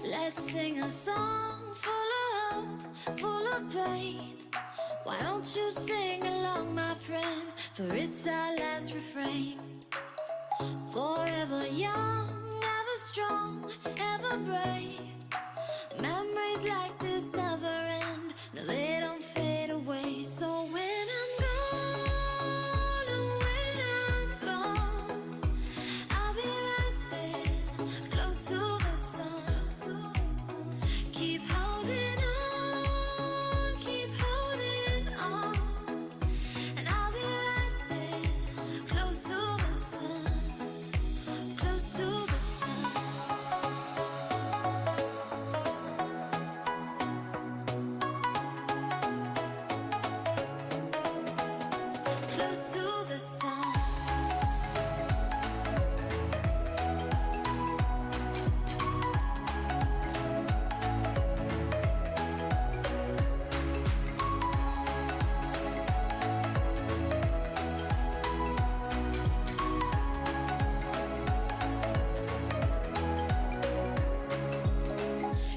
Let's sing a song full of hope, full of pain. Why don't you sing along, my friend? For it's our last refrain. Forever young, ever strong, ever brave. Memories like this never end. No, they don't fade away. So when I'm gone, oh, when I'm gone, I'll be right there, close to the sun. Keep holding on, keep holding on. And I'll be right there, close to the sun, close to the sun. Close to the sun.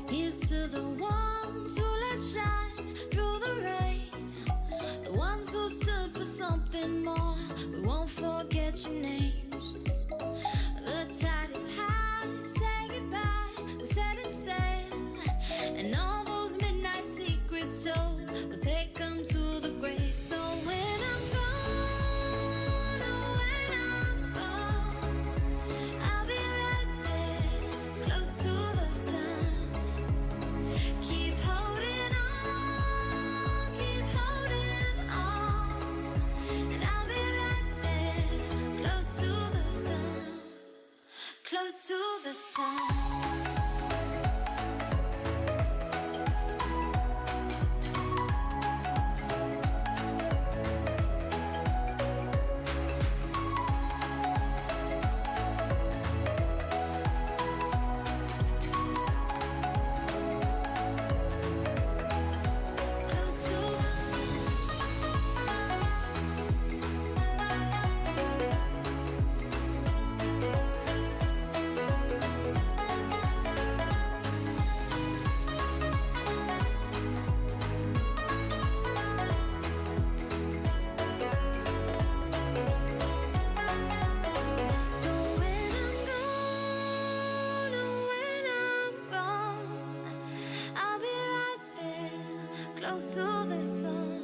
Here's to the ones who let shine through the rain, the ones who stood for something more. We won't forget your names. The tide is high, say goodbye, we're setting sail, and all those midnight secrets told, we'll take them to the grave. So when I'm gone, oh, when I'm gone, I'll be right there, close to the sun. Keep holding on, keep holding on. And I'll be right there, close to the sun, close to the sun. Close to the sun. So when I'm gone, oh, when I'm gone, I'll be right there, close to the sun.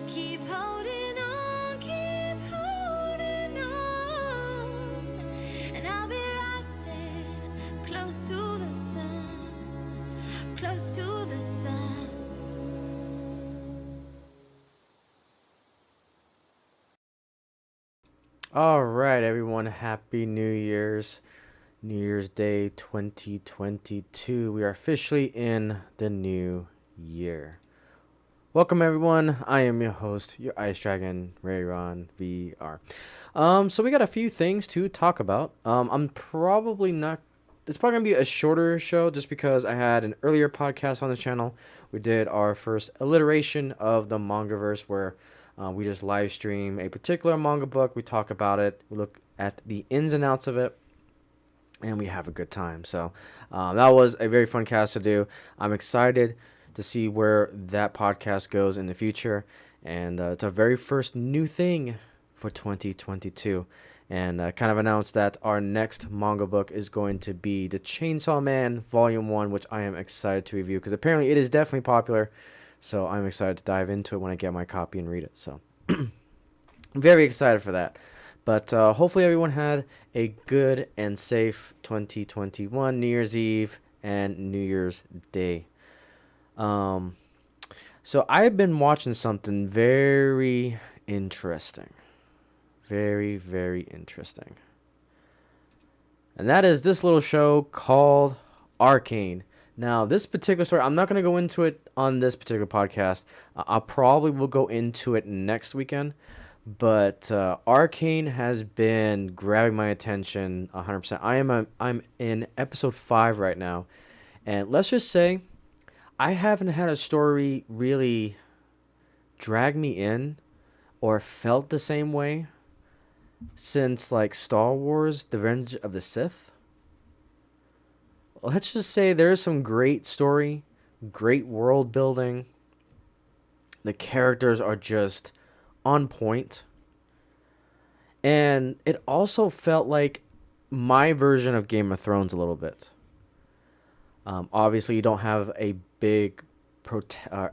Keep holding on, keep holding on. And I'll be right there, close to the sun, close to the sun. All right, everyone. Happy New Year's. New Year's Day 2022. We are officially in the new year. Welcome, everyone. I am your host, your Ice Dragon, Rayron VR. So we got a few things to talk about. I'm probably not. It's probably gonna be a shorter show just because I had an earlier podcast on the channel. We did our first alliteration of the mangaverse where we just live stream a particular manga book. We talk about it. We look at the ins and outs of it, and we have a good time. So that was a very fun cast to do. I'm excited to see where that podcast goes in the future, and it's our very first new thing for 2022. And kind of announced that our next manga book is going to be The Chainsaw Man Volume 1, which I am excited to review because apparently it is definitely popular. So I'm excited to dive into it when I get my copy and read it. So I'm very excited for that. But hopefully everyone had a good and safe 2021 New Year's Eve and New Year's Day. So I've been watching something very interesting. Very, very interesting. And that is this little show called Arcane. Now, this particular story, I'm not going to go into it on this particular podcast. I probably will go into it next weekend. But Arcane has been grabbing my attention 100%. I'm in episode 5 right now. And let's just say, I haven't had a story really drag me in or felt the same way since like Star Wars, The Revenge of the Sith. let's just say there's some great story, great world building. The characters are just on point. And it also felt like my version of Game of Thrones a little bit. Obviously, you don't have a big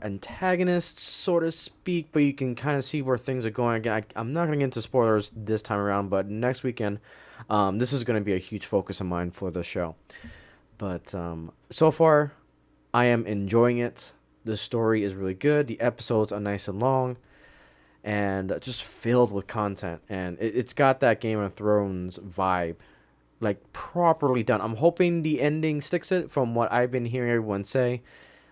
antagonist, so to speak, but you can kind of see where things are going. Again, I'm not going to get into spoilers this time around, but next weekend, this is going to be a huge focus of mine for the show. But so far, I am enjoying it. The story is really good. The episodes are nice and long and just filled with content. And it's got that Game of Thrones vibe, like properly done. I'm hoping the ending sticks it from what I've been hearing everyone say.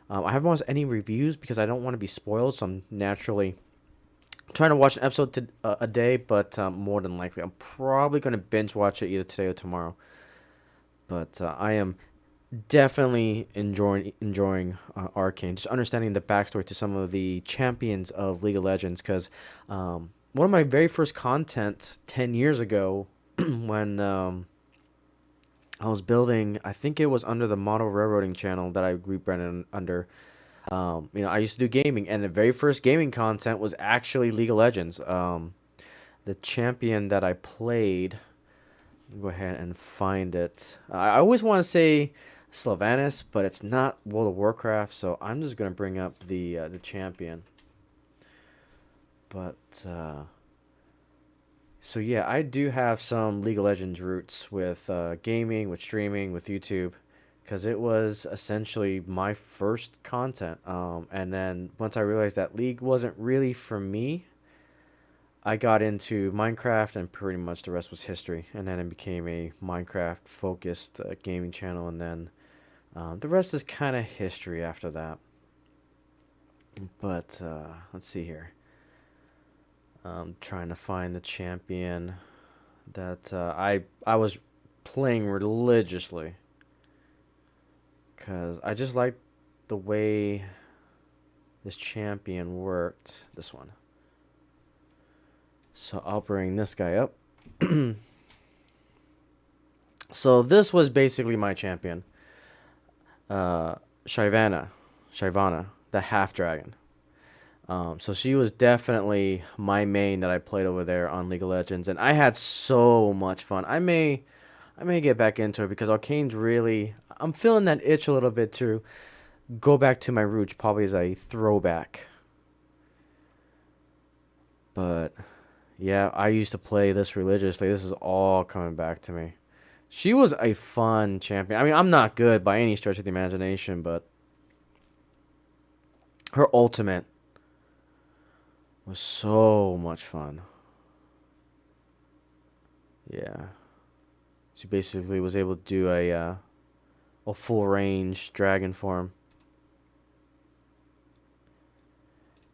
I haven't watched any reviews because I don't want to be spoiled, so I'm naturally trying to watch an episode a day, but more than likely, I'm probably going to binge watch it either today or tomorrow. But I am definitely enjoying Arcane. Just understanding the backstory to some of the champions of League of Legends, because one of my very first content 10 years ago, when I was building, I think it was under the Model Railroading channel that I rebranded under. I used to do gaming, and the very first gaming content was actually League of Legends. The champion that I played, go ahead and find it. I always want to say Sylvanas, but it's not World of Warcraft, so I'm just gonna bring up the champion. But so yeah, I do have some League of Legends roots with gaming, with streaming, with YouTube, because it was essentially my first content. And then once I realized that League wasn't really for me, I got into Minecraft, and pretty much the rest was history. And then it became a Minecraft-focused gaming channel, and then the rest is kind of history after that. But let's see here. I'm trying to find the champion that I was playing religiously, because I just liked the way this champion worked. This one. So I'll bring this guy up. So this was basically my champion. Shyvana, the half dragon. So she was definitely my main that I played over there on League of Legends, and I had so much fun. I may get back into it because Arcane's really. I'm feeling that itch a little bit to go back to my roots, probably as a throwback. But yeah, I used to play this religiously. This is all coming back to me. She was a fun champion. I mean, I'm not good by any stretch of the imagination, but her ultimate was so much fun. Yeah. She basically was able to do a full range dragon form.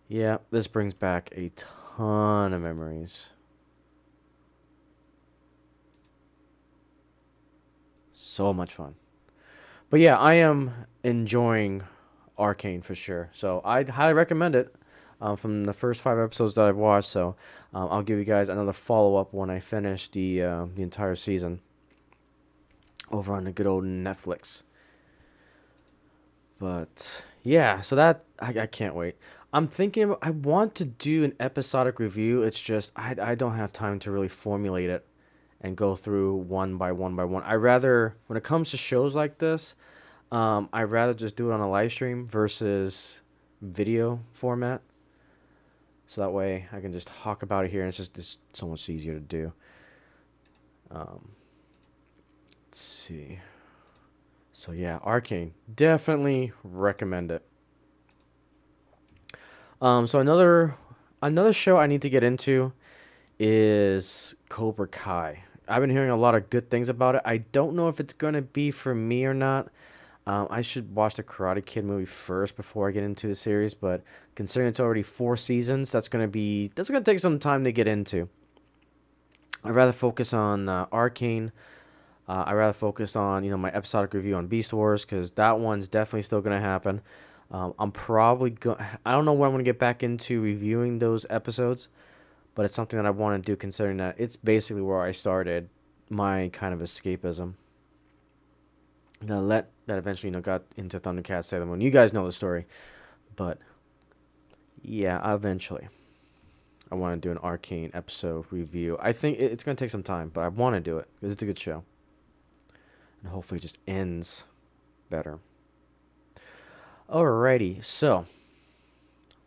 Yeah, this brings back a ton of memories. So much fun. But yeah, I am enjoying Arcane for sure. So I'd highly recommend it. From the first 5 episodes that I've watched. So I'll give you guys another follow-up when I finish the entire season over on the good old Netflix. But yeah, so that I can't wait. I'm thinking I want to do an episodic review. It's just I don't have time to really formulate it and go through one by one. I rather, when it comes to shows like this, I rather just do it on a live stream versus video format. So that way I can just talk about it here, and it's so much easier to do. Let's see. So yeah, Arcane. Definitely recommend it. So another show I need to get into is Cobra Kai. I've been hearing a lot of good things about it. I don't know if it's gonna be for me or not. I should watch the Karate Kid movie first before I get into the series, but considering it's already 4 seasons, that's gonna take some time to get into. I'd rather focus on Arcane. I'd rather focus on my episodic review on Beast Wars, because that one's definitely still gonna happen. I'm probably I don't know when I'm gonna get back into reviewing those episodes, but it's something that I want to do, considering that it's basically where I started my kind of escapism. that eventually got into Thundercats Sailor Moon. You guys know the story, but yeah, eventually I want to do an Arcane episode review. I think it's gonna take some time, but I want to do it because it's a good show, and hopefully it just ends better. Alrighty, so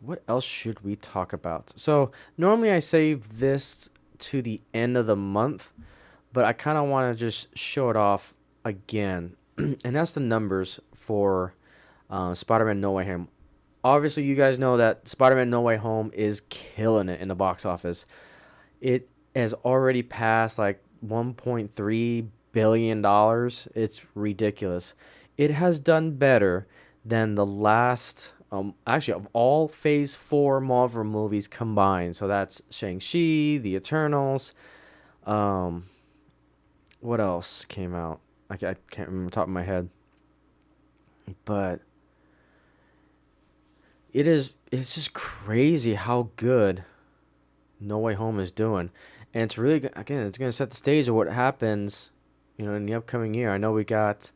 what else should we talk about? So normally I save this to the end of the month, but I kind of want to just show it off again, and that's the numbers for Spider-Man No Way Home. Obviously, you guys know that Spider-Man No Way Home is killing it in the box office. It has already passed like $1.3 billion. It's ridiculous. It has done better than the last, actually, of all Phase 4 Marvel movies combined. So that's Shang-Chi, The Eternals. What else came out? I can't remember the top of my head. But it's just crazy how good No Way Home is doing. And it's really, again, it's going to set the stage of what happens, in the upcoming year. I know we got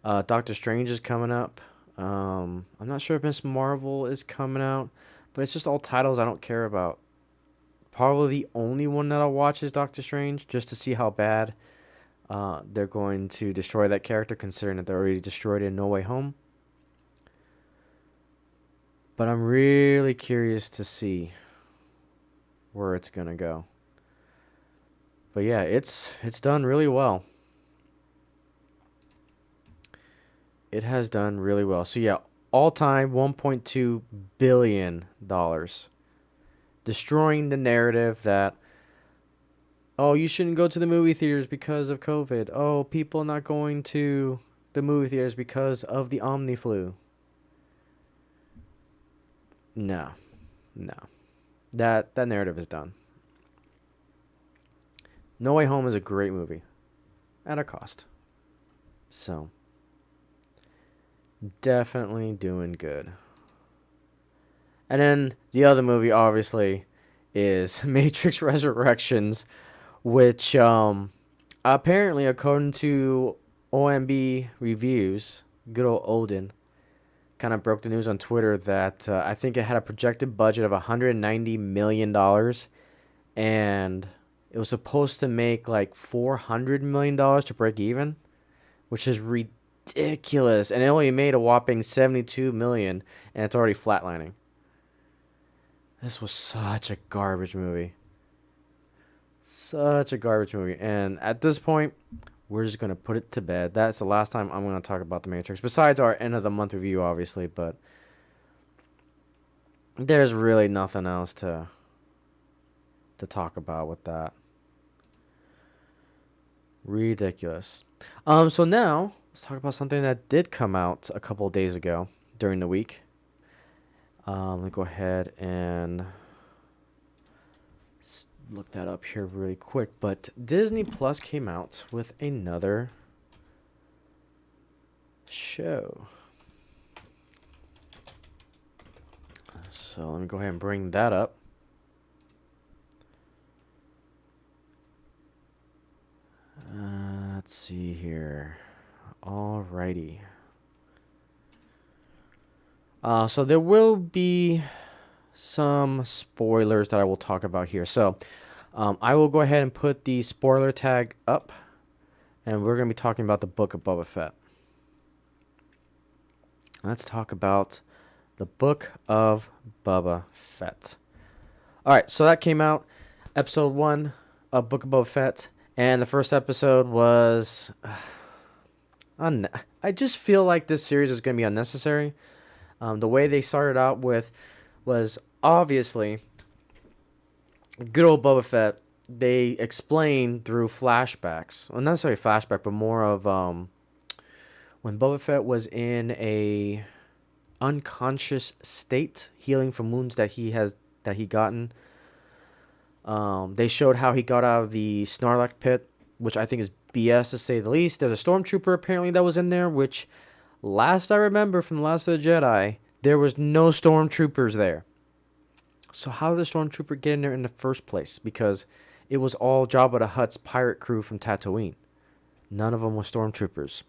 Doctor Strange is coming up. I'm not sure if Miss Marvel is coming out, but it's just all titles I don't care about. Probably the only one that I'll watch is Doctor Strange, just to see how bad they're going to destroy that character, considering that they're already destroyed in No Way Home. But I'm really curious to see where it's going to go. But yeah, it's done really well. It has done really well. So yeah, all-time $1.2 billion. Destroying the narrative that, oh, you shouldn't go to the movie theaters because of COVID. Oh, people not going to the movie theaters because of the Omni-flu. No. That narrative is done. No Way Home is a great movie. At a cost. So, definitely doing good. And then the other movie, obviously, is Matrix Resurrections, which apparently, according to OMB reviews, good old Odin, kind of broke the news on Twitter that I think it had a projected budget of $190 million, and it was supposed to make like $400 million to break even, which is ridiculous. And it only made a whopping $72 million, and it's already flatlining. This was such a garbage movie. Such a garbage movie. And at this point, we're just going to put it to bed. That's the last time I'm going to talk about The Matrix. Besides our end of the month review, obviously. But there's really nothing else to talk about with that. Ridiculous. So now, let's talk about something that did come out a couple of days ago during the week. Let me go ahead and look that up here really quick. But Disney Plus came out with another show. So let me go ahead and bring that up. Let's see here. Alrighty. So there will be some spoilers that I will talk about here. So I will go ahead and put the spoiler tag up, and we're going to be talking about the Book of Boba Fett. Let's talk about the Book of Boba Fett. Alright, so that came out, episode 1 of Book of Boba Fett, and the first episode was... I just feel like this series is going to be unnecessary. The way they started out with was obviously good old Boba Fett. They explained through flashbacks, well, not necessarily flashback, but more of when Boba Fett was in a unconscious state, healing from wounds that he gotten. They showed how he got out of the Snarlack pit, which I think is BS to say the least. There's a stormtrooper apparently that was in there, which last I remember from The Last of the Jedi, there was no stormtroopers there. So how did the stormtrooper get in there in the first place? Because it was all Jabba the Hutt's pirate crew from Tatooine. None of them were stormtroopers.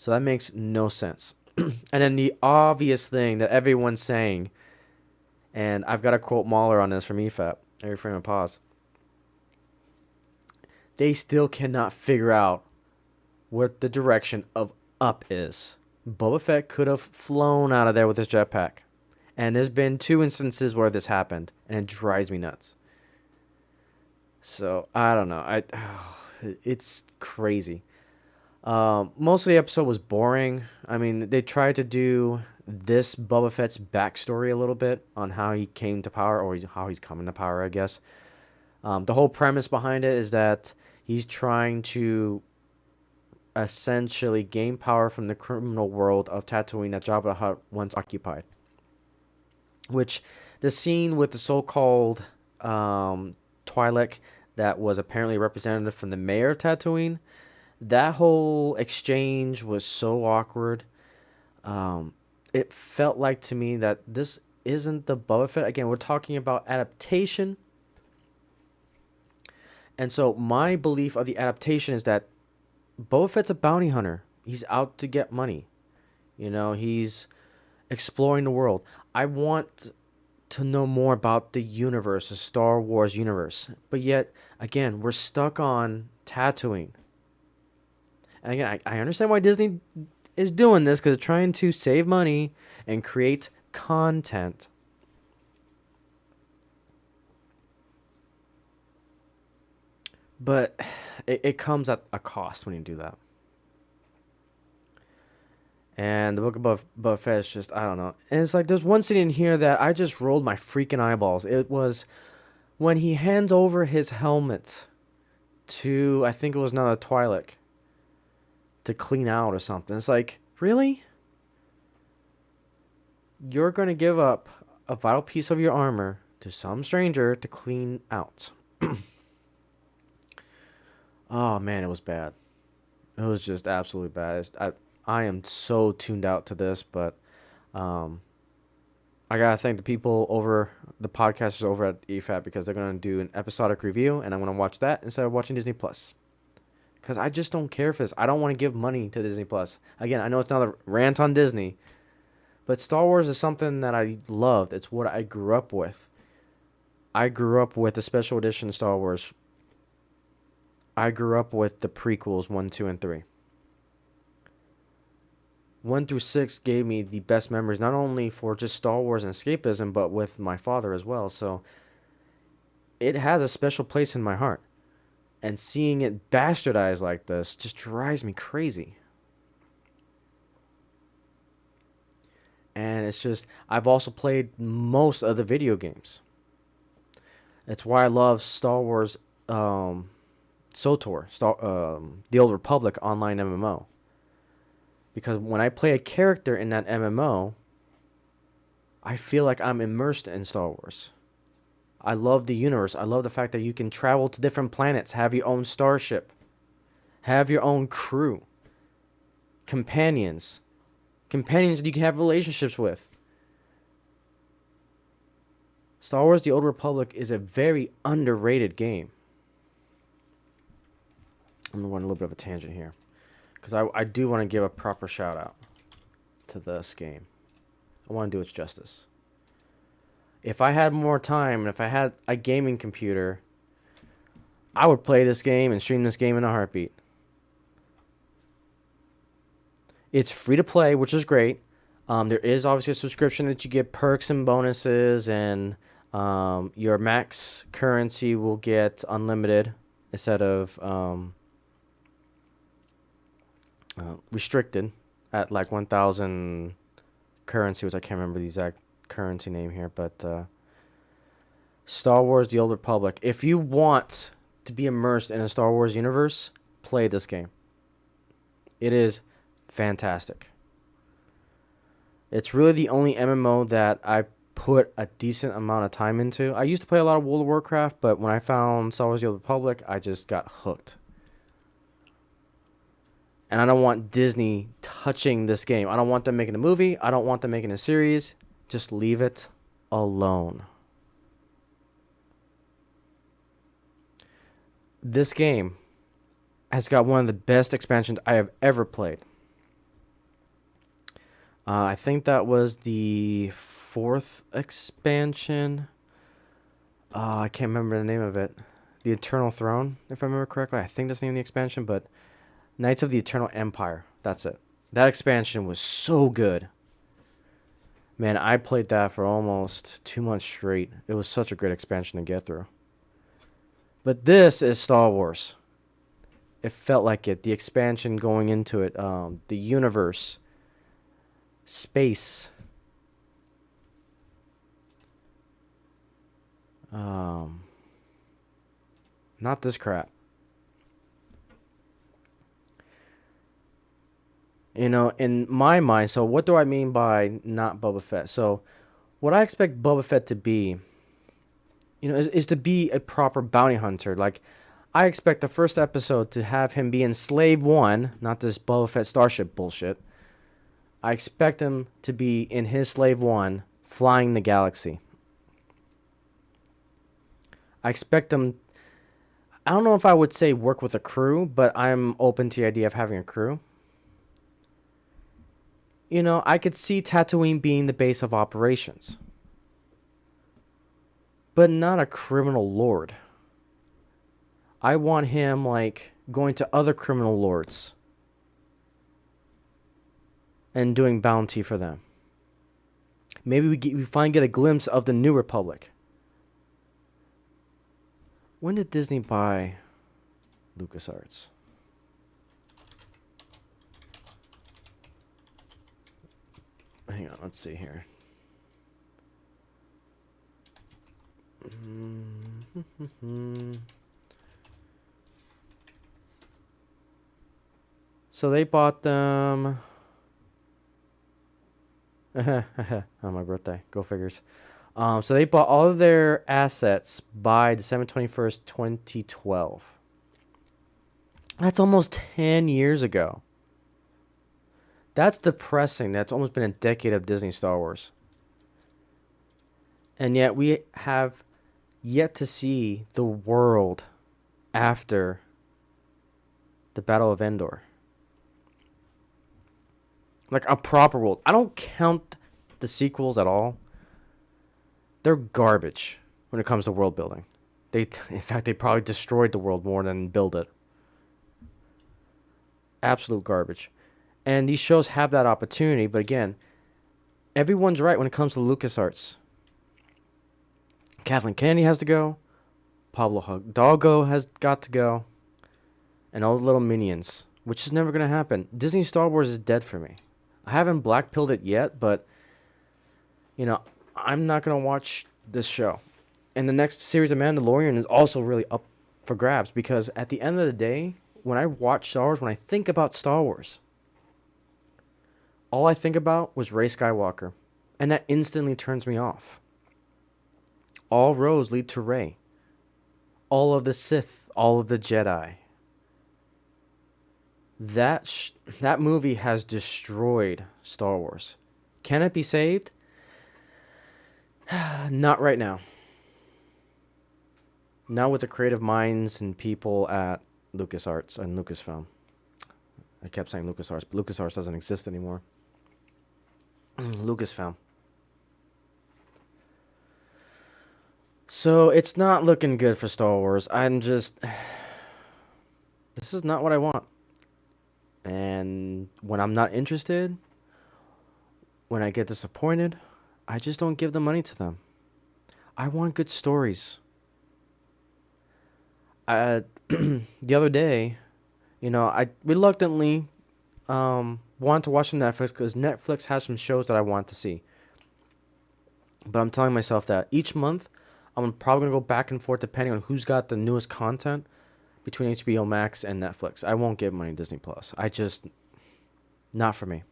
So that makes no sense. And then the obvious thing that everyone's saying, and I've got to quote Mahler on this from EFAP, every frame of pause. They still cannot figure out what the direction of up is. Boba Fett could have flown out of there with his jetpack. And there's been 2 instances where this happened, and it drives me nuts. So, I don't know. It's crazy. Most of the episode was boring. I mean, they tried to do this Boba Fett's backstory a little bit on how he came to power, or how he's coming to power, I guess. The whole premise behind it is that he's trying to essentially gain power from the criminal world of Tatooine that Jabba the Hutt once occupied. Which, the scene with the so-called Twi'lek that was apparently a representative from the mayor of Tatooine, that whole exchange was so awkward. It felt like to me that this isn't the Boba Fett. Again, we're talking about adaptation. And so my belief of the adaptation is that Boba Fett's a bounty hunter. He's out to get money. You know, he's exploring the world. I want to know more about the universe, the Star Wars universe. But yet, again, we're stuck on Tatooine. And again, I understand why Disney is doing this, because they're trying to save money and create content. But it comes at a cost when you do that. And the Book of Boba Fett is just, I don't know. And it's like, there's one scene in here that I just rolled my freaking eyeballs. It was when he hands over his helmet to, I think it was another Twi'lek, to clean out or something. It's like, really? You're going to give up a vital piece of your armor to some stranger to clean out. Oh, man, it was bad. It was just absolutely bad. I am so tuned out to this, but I got to thank the people over, the podcasters over at EFAP, because they're going to do an episodic review, and I'm going to watch that instead of watching Disney+. Because I just don't care for this. I don't want to give money to Disney+. Again, I know it's another rant on Disney, but Star Wars is something that I loved. It's what I grew up with. I grew up with the special edition Star Wars. I grew up with the prequels 1, 2, and 3. 1 through 6 gave me the best memories, not only for just Star Wars and escapism, but with my father as well. So it has a special place in my heart. And seeing it bastardized like this just drives me crazy. And it's just, I've also played most of the video games. It's why I love Star Wars SOTOR, the Old Republic online MMO. Because when I play a character in that MMO, I feel like I'm immersed in Star Wars. I love the universe. I love the fact that you can travel to different planets, have your own starship, have your own crew, companions that you can have relationships with. Star Wars The Old Republic is a very underrated game. I'm going to go on a little bit of a tangent here, because I do want to give a proper shout out to this game. I want to do its justice. If I had more time, and if I had a gaming computer, I would play this game and stream this game in a heartbeat. It's free to play, which is great. There is obviously a subscription that you get perks and bonuses, and your max currency will get unlimited instead of restricted at like 1,000 currency, which I can't remember the exact currency name here, but Star Wars The Old Republic. If you want to be immersed in a Star Wars universe, play this game. It is fantastic. It's really the only MMO that I put a decent amount of time into. I used to play a lot of World of Warcraft, but when I found Star Wars The Old Republic, I just got hooked. And I don't want Disney touching this game. I don't want them making a movie. I don't want them making a series. Just leave it alone. This game has got one of the best expansions I have ever played. I think that was the fourth expansion. I can't remember the name of it. The Eternal Throne, if I remember correctly. I think that's the name of the expansion, but Knights of the Eternal Empire. That's it. That expansion was so good. Man, I played that for almost 2 months straight. It was such a great expansion to get through. But this is Star Wars. It felt like it. The expansion going into it, the universe, space. Not this crap. In my mind, so what do I mean by not Boba Fett? So, what I expect Boba Fett to be, is to be a proper bounty hunter. Like, I expect the first episode to have him be in Slave 1, not this Boba Fett Starship bullshit. I expect him to be in his Slave 1, flying the galaxy. I expect him, I don't know if I would say work with a crew, but I'm open to the idea of having a crew. I could see Tatooine being the base of operations. But not a criminal lord. I want him, going to other criminal lords and doing bounty for them. Maybe we finally get a glimpse of the New Republic. When did Disney buy Lucasarts? Hang on, let's see here. So they bought them on my birthday. Go figures. So they bought all of their assets by December 21st, 2012. That's almost 10 years ago. That's depressing. That's almost been a decade of Disney Star Wars. And yet we have yet to see the world after the Battle of Endor. Like a proper world. I don't count the sequels at all. They're garbage when it comes to world building. In fact, they probably destroyed the world more than built it. Absolute garbage. And these shows have that opportunity, but again, everyone's right when it comes to LucasArts. Kathleen Kennedy has to go. Pablo Hidalgo has got to go. And all the little minions, which is never going to happen. Disney Star Wars is dead for me. I haven't blackpilled it yet, but, I'm not going to watch this show. And the next series of Mandalorian is also really up for grabs because at the end of the day, when I watch Star Wars, when I think about Star Wars, all I think about was Rey Skywalker. And that instantly turns me off. All roads lead to Rey. All of the Sith, all of the Jedi. That movie has destroyed Star Wars. Can it be saved? Not right now. Not with the creative minds and people at LucasArts and Lucasfilm. I kept saying LucasArts, but LucasArts doesn't exist anymore. Lucasfilm. So it's not looking good for Star Wars. This is not what I want. And when I'm not interested, when I get disappointed, I just don't give the money to them. I want good stories. The other day, I reluctantly wanted to watch Netflix because Netflix has some shows that I want to see. But I'm telling myself that each month, I'm probably going to go back and forth depending on who's got the newest content between HBO Max and Netflix. I won't give money to Disney Plus. Not for me.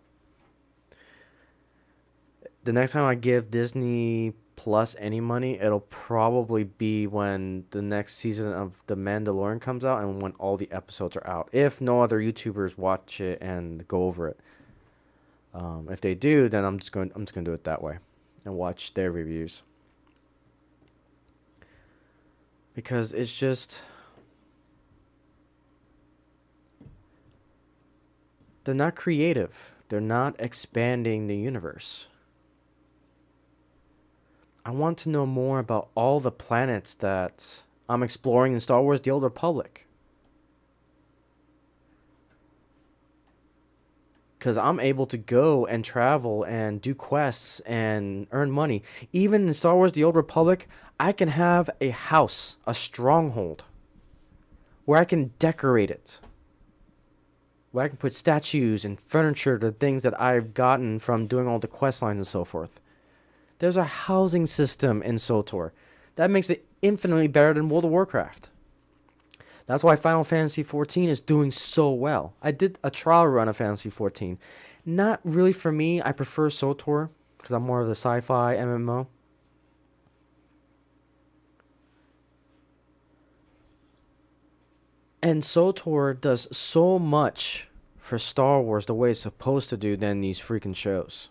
The next time I give Disney Plus any money, it'll probably be when the next season of The Mandalorian comes out and when all the episodes are out. If no other YouTubers watch it and go over it. If they do, then I'm just going to do it that way and watch their reviews. Because it's just, they're not creative. They're not expanding the universe. I want to know more about all the planets that I'm exploring in Star Wars: The Old Republic. Because I'm able to go and travel and do quests and earn money. Even in Star Wars: The Old Republic, I can have a house, a stronghold, where I can decorate it. Where I can put statues and furniture to things that I've gotten from doing all the quest lines and so forth. There's a housing system in SWTOR. That makes it infinitely better than World of Warcraft. That's why Final Fantasy XIV is doing so well. I did a trial run of Fantasy XIV. Not really for me. I prefer SWTOR because I'm more of the sci-fi MMO. And SWTOR does so much for Star Wars the way it's supposed to do than these freaking shows.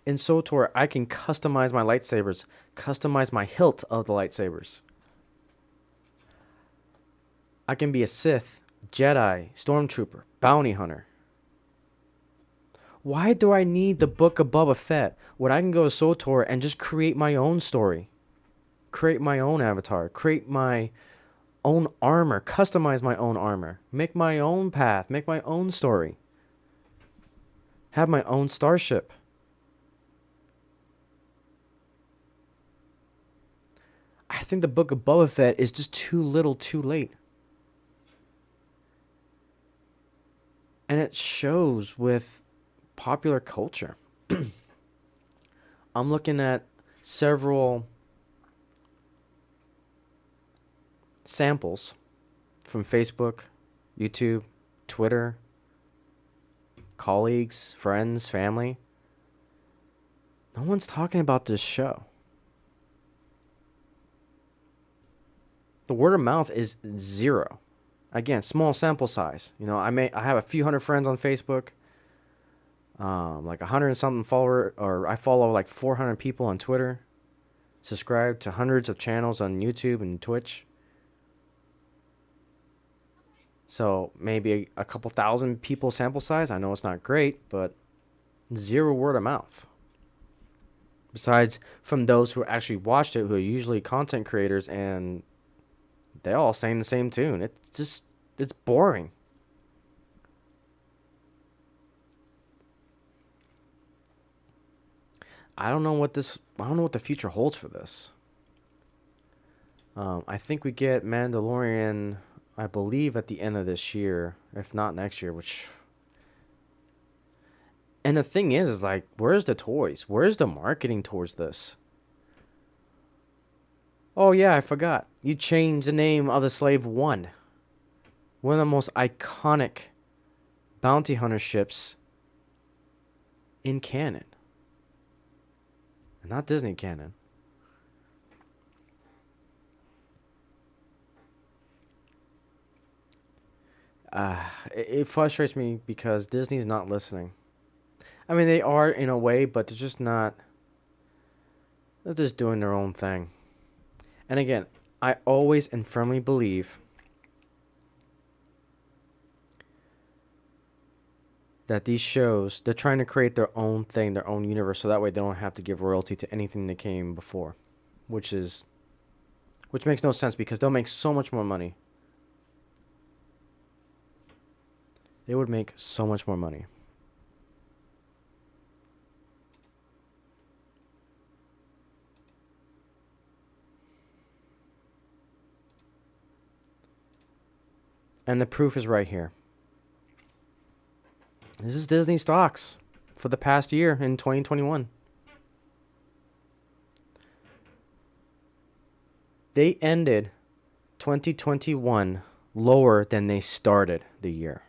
In SWTOR, I can customize my lightsabers, customize my hilt of the lightsabers. I can be a Sith, Jedi, Stormtrooper, Bounty Hunter. Why do I need the Book of Bubba Fett when I can go to SWTOR and just create my own story? Create my own avatar, create my own armor, customize my own armor, make my own path, make my own story. Have my own starship. I think the Book of Boba Fett is just too little too late. And it shows with popular culture. I'm looking at several samples from Facebook, YouTube, Twitter, colleagues, friends, family. No one's talking about this show. The word of mouth is zero. Again, small sample size. You know, I have a few hundred friends on Facebook, like 100 and something follower, or I follow like 400 people on Twitter, subscribe to hundreds of channels on YouTube and Twitch. So maybe a couple thousand people sample size. I know it's not great, but zero word of mouth. Besides from those who actually watched it, who are usually content creators, and they all sang the same tune. It's boring. I don't know what the future holds for this. I think we get Mandalorian, I believe, at the end of this year, if not next year, and the thing is like, where's the toys? Where's the marketing towards this? Oh yeah, I forgot. You changed the name of the Slave One. One of the most iconic bounty hunter ships in canon. And not Disney canon. It frustrates me because Disney's not listening. I mean, they are in a way, but they're just not. They're just doing their own thing. And again, I always and firmly believe that these shows, they're trying to create their own thing, their own universe, so that way they don't have to give royalty to anything that came before, which makes no sense because they'll make so much more money. They would make so much more money. And the proof is right here. This is Disney stocks for the past year in 2021. They ended 2021 lower than they started the year.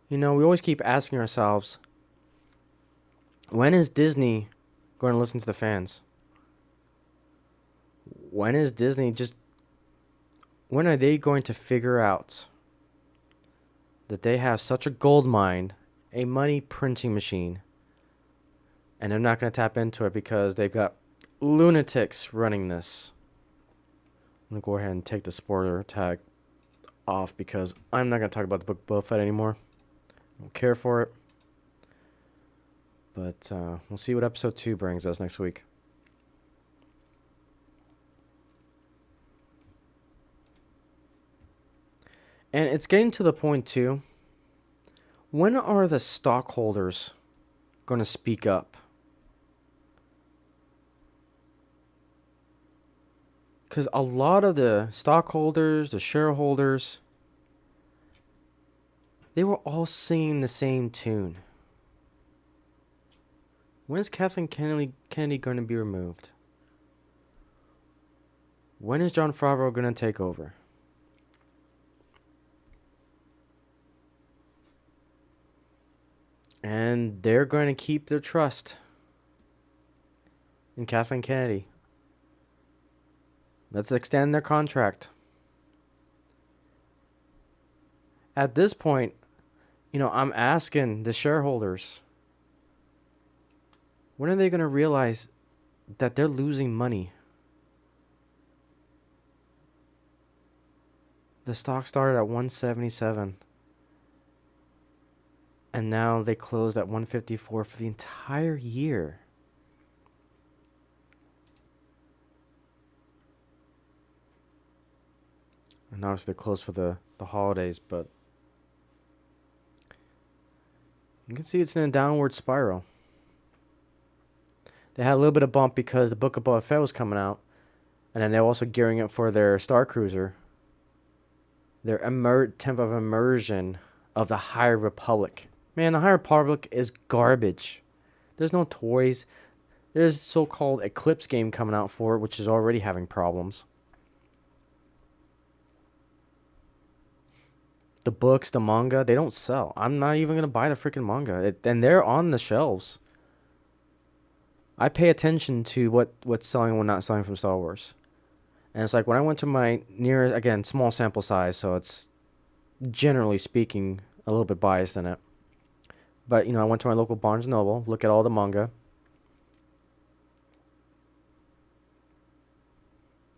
You know, we always keep asking ourselves, when is Disney going to listen to the fans? When is Disney when are they going to figure out that they have such a gold mine, a money printing machine, and they're not going to tap into it because they've got lunatics running this. I'm going to go ahead and take the spoiler tag off because I'm not going to talk about the book Boba Fett anymore. I don't care for it. But we'll see what episode 2 brings us next week. And it's getting to the point, too. When are the stockholders going to speak up? Because a lot of the stockholders, the shareholders, they were all singing the same tune. When's Kathleen Kennedy going to be removed? When is Jon Favreau going to take over? And they're going to keep their trust in Kathleen Kennedy. Let's extend their contract. At this point, I'm asking the shareholders, when are they going to realize that they're losing money? The stock started at 177. And now they closed at 154 for the entire year. And obviously they're closed for the holidays, but you can see it's in a downward spiral. They had a little bit of bump because the Book of Boba Fett was coming out. And then they're also gearing up for their Star Cruiser. Their temp of immersion of the High Republic. Man, the High Republic is garbage. There's no toys. There's a so-called Eclipse game coming out for it, which is already having problems. The books, the manga, they don't sell. I'm not even going to buy the freaking manga. And they're on the shelves. I pay attention to what's selling and what's not selling from Star Wars. And it's like when I went to my nearest, again, small sample size, so it's generally speaking a little bit biased in it. But, I went to my local Barnes & Noble, look at all the manga.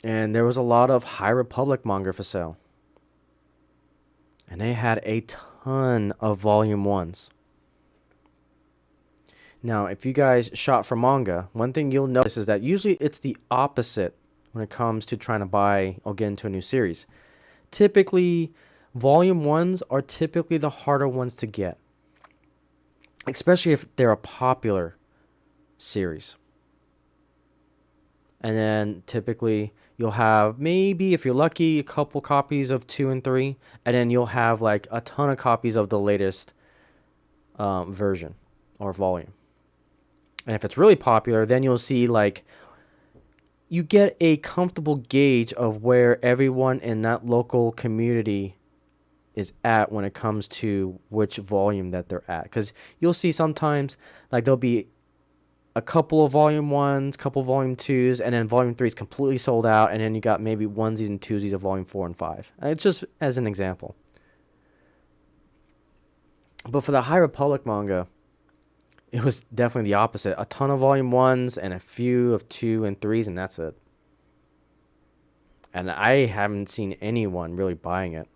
And there was a lot of High Republic manga for sale. And they had a ton of volume 1s. Now, if you guys shop for manga, one thing you'll notice is that usually it's the opposite when it comes to trying to buy or get into a new series. Typically, volume 1s are typically the harder ones to get. Especially if they're a popular series. And then typically you'll have maybe, if you're lucky, a couple copies of 2 and 3. And then you'll have like a ton of copies of the latest version or volume. And if it's really popular, then you'll see like you get a comfortable gauge of where everyone in that local community is at when it comes to which volume that they're at. Because you'll see sometimes like there'll be a couple of volume 1s, couple of volume 2s, and then volume 3 is completely sold out, and then you got maybe onesies and twosies of volume 4 and 5. It's just as an example. But for the High Republic manga, it was definitely the opposite. A ton of volume 1s and a few of 2 and 3s, and that's it. And I haven't seen anyone really buying it.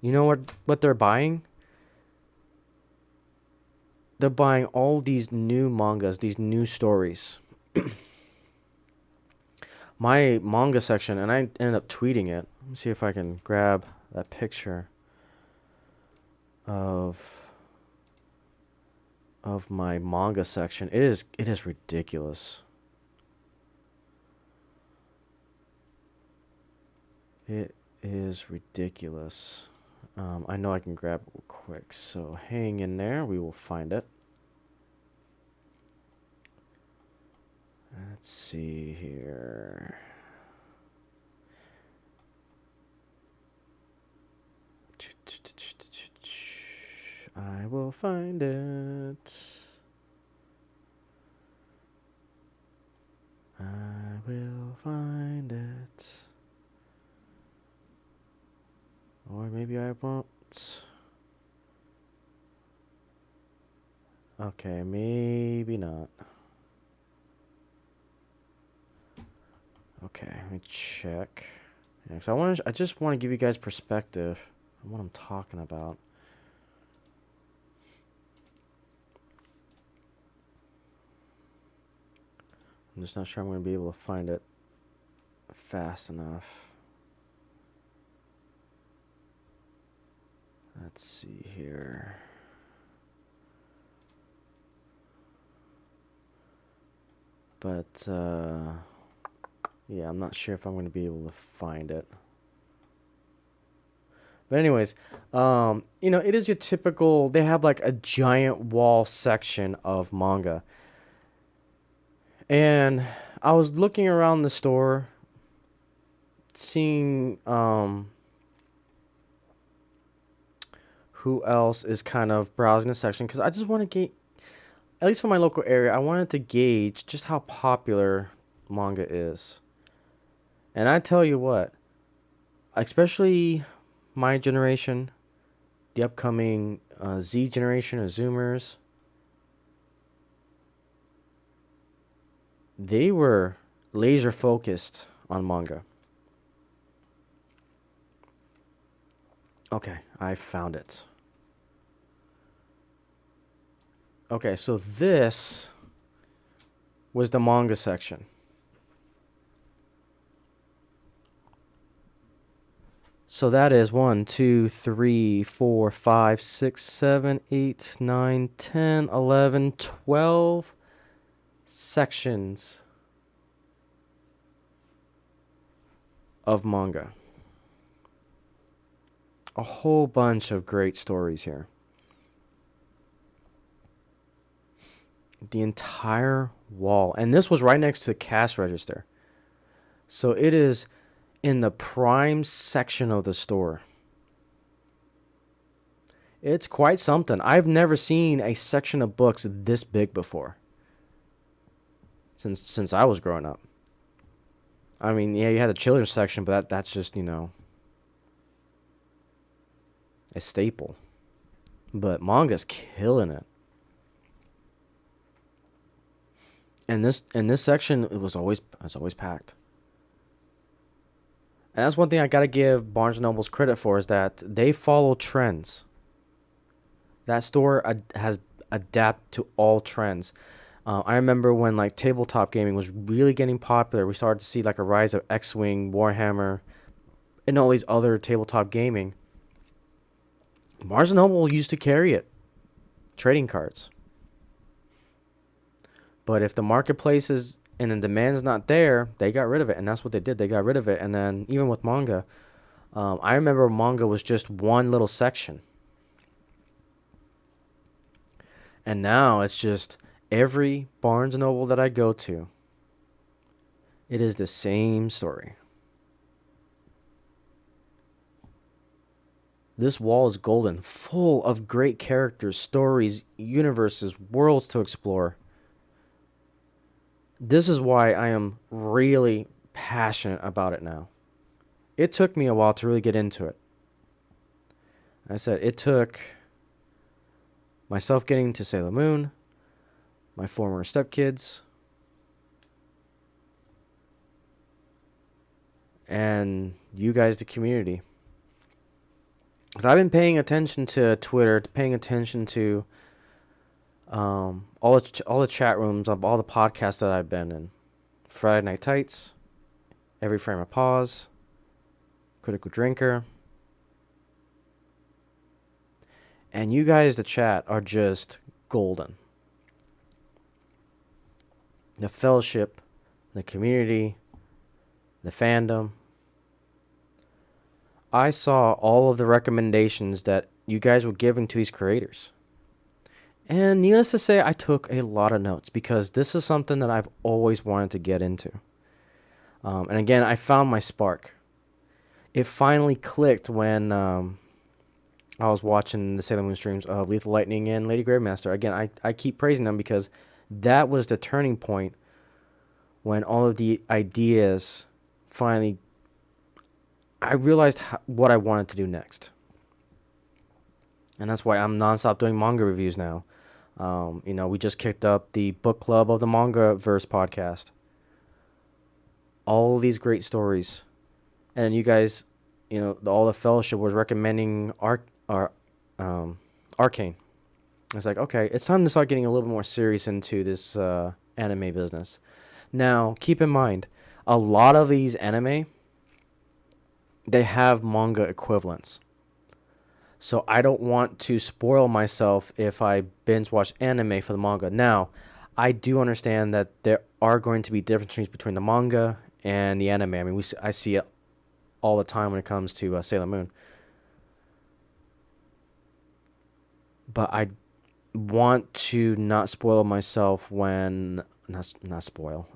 You know what they're buying? They're buying all these new mangas, these new stories. My manga section, and I ended up tweeting it. Let me see if I can grab that picture of my manga section. It is ridiculous. It is ridiculous. I know I can grab it real quick, so hang in there. We will find it. Let's see here. I will find it. I will find it. Or maybe I won't. Okay, maybe not. Okay, let me check. Yeah, 'cause I just want to give you guys perspective on what I'm talking about. I'm just not sure I'm going to be able to find it fast enough. Let's see here. But, yeah, I'm not sure if I'm going to be able to find it. But anyways, it is your typical, they have like a giant wall section of manga. And I was looking around the store, seeing who else is kind of browsing the section, because I just want to get, at least for my local area, I wanted to gauge just how popular manga is. And I tell you what, especially my generation, the upcoming Z generation of Zoomers, they were laser focused on manga. Okay, I found it. Okay, so this was the manga section. So that is 1, 2, 3, 4, 5, 6, 7, 8, 9, 10, 11, 12 sections of manga. A whole bunch of great stories here. The entire wall. And this was right next to the cash register. So it is in the prime section of the store. It's quite something. I've never seen a section of books this big before. Since I was growing up. I mean, yeah, you had the children's section, but that's just, a staple. But manga's killing it. And this section, it was always packed. And that's one thing I gotta give Barnes & Noble's credit for, is that they follow trends. That store has adapted to all trends. I remember when like tabletop gaming was really getting popular, we started to see like a rise of X-Wing, Warhammer, and all these other tabletop gaming. Barnes & Noble used to carry it. Trading cards. But if the marketplace is and the demand is not there, they got rid of it. And that's what they did. They got rid of it. And then even with manga, I remember manga was just one little section. And now it's just every Barnes & Noble that I go to, it is the same story. This wall is golden, full of great characters, stories, universes, worlds to explore. This is why I am really passionate about it now. It took me a while to really get into it. I said it took myself getting to Sailor Moon, my former stepkids, and you guys, the community. I've been paying attention to Twitter, paying attention to all the chat rooms of all the podcasts that I've been in. Friday Night Tights, Every Frame of Pause, Critical Drinker. And you guys, the chat, are just golden. The fellowship, the community, the fandom. I saw all of the recommendations that you guys were giving to these creators. And needless to say, I took a lot of notes because this is something that I've always wanted to get into. And again, I found my spark. It finally clicked when I was watching the Sailor Moon streams of Lethal Lightning and Lady Gravemaster. Again, I keep praising them because that was the turning point when all of the ideas finally, I realized what I wanted to do next. And that's why I'm nonstop doing manga reviews now. We just kicked up the book club of the Manga Verse podcast. all these great stories, and you guys, all the fellowship was recommending Arcane. It's like, okay, it's time to start getting a little bit more serious into this anime business. Now, keep in mind, a lot of these anime, they have manga equivalents. So I don't want to spoil myself if I binge watch anime for the manga. Now, I do understand that there are going to be differences between the manga and the anime. I mean, I see it all the time when it comes to Sailor Moon. But I want to not spoil myself when not spoil.